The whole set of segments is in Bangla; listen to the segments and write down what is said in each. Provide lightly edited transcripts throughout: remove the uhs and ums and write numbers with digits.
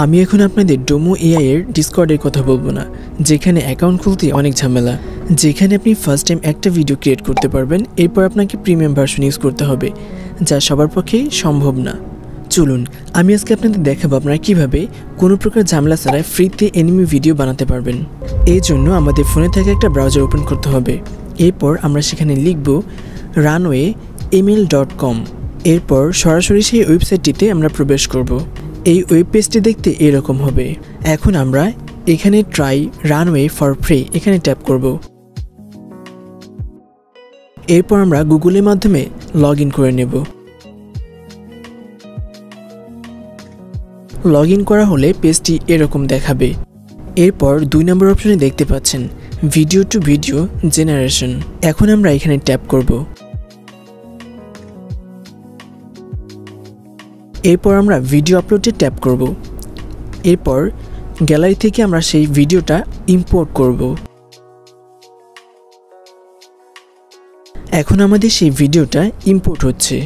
আমি এখন আপনাদের ডোমো এআই এর ডিসকর্ডের কথা বলবো না, যেখানে অ্যাকাউন্ট খুলতে অনেক ঝামেলা, যেখানে আপনি ফার্স্ট টাইম একটা ভিডিও ক্রিয়েট করতে পারবেন, এরপর আপনাকে প্রিমিয়াম ভার্সন ইউজ করতে হবে, যা সবার পক্ষেই সম্ভব না। চলুন আমি আজকে আপনাদের দেখাবো আপনারা কীভাবে কোনো প্রকার ঝামেলা ছাড়াই ফ্রিতে এনিমি ভিডিও বানাতে পারবেন। এই জন্য আমাদের ফোনে থেকে একটা ব্রাউজার ওপেন করতে হবে। এরপর আমরা সেখানে লিখব runway.email.com। এরপর সরাসরি সেই ওয়েবসাইটটিতে আমরা প্রবেশ করব। এই ওয়েব পেজটি দেখতে এরকম হবে। এখন আমরা এখানে ট্রাই রানওয়ে ফর ফ্রি এখানে ট্যাপ করব। এরপর আমরা গুগলের মাধ্যমে লগ ইন করে নেব। লগ ইন করা হলে পেজটি এরকম দেখাবে। এরপর 2 নম্বর অপশনে দেখতে পাচ্ছেন ভিডিও টু ভিডিও জেনারেশন। এখন আমরা এখানে ট্যাপ করব। এরপর আমরা ভিডিও আপলোডে ট্যাপ করব। এরপর গ্যালারি থেকে আমরা সেই ভিডিওটা ইম্পোর্ট করব। এখন আমাদের সেই ভিডিওটা ইম্পোর্ট হচ্ছে।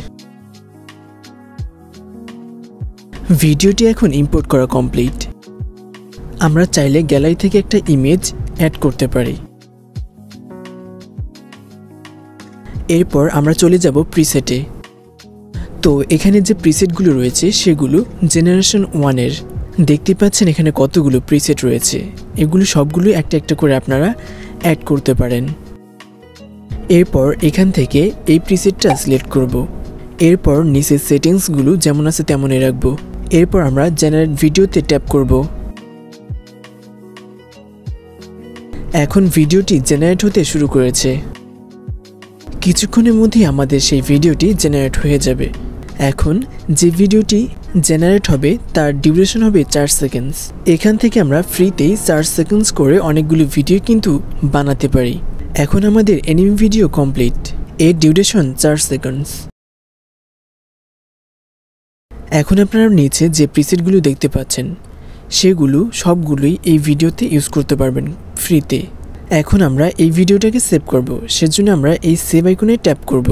ভিডিওটি এখন ইম্পোর্ট করা কমপ্লিট। আমরা চাইলে গ্যালারি থেকে একটা ইমেজ অ্যাড করতে পারি। এরপর আমরা চলে যাব প্রিসেটে। তো এখানে যে প্রিসেটগুলো রয়েছে সেগুলো জেনারেশন 1 এর। দেখতে পাচ্ছেন এখানে কতগুলো প্রিসেট রয়েছে, এগুলো সবগুলো একটা একটা করে আপনারা অ্যাড করতে পারেন। এরপর এখান থেকে এই প্রিসেটটা সিলেক্ট করব। এরপর নিচের সেটিংসগুলো যেমন আছে তেমনই রাখব। এরপর আমরা জেনারেট ভিডিওতে ট্যাপ করব। এখন ভিডিওটি জেনারেট হতে শুরু করেছে। কিছুক্ষণের মধ্যেই আমাদের সেই ভিডিওটি জেনারেট হয়ে যাবে। এখন যে ভিডিওটি জেনারেট হবে তার ডিউরেশন হবে 4 সেকেন্ডস। এখান থেকে আমরা ফ্রিতেই 4 সেকেন্ডস করে অনেকগুলো ভিডিও কিন্তু বানাতে পারি। এখন আমাদের এনিমি ভিডিও কমপ্লিট। এর ডিউরেশন 4 সেকেন্ডস। এখন আপনারা নিচে যে প্রিসেটগুলো দেখতে পাচ্ছেন সেগুলো সবগুলোই এই ভিডিওতে ইউজ করতে পারবেন ফ্রিতে। এখন আমরা এই ভিডিওটাকে সেভ করব, সেজন্য আমরা এই সেভ আইকনে ট্যাপ করব।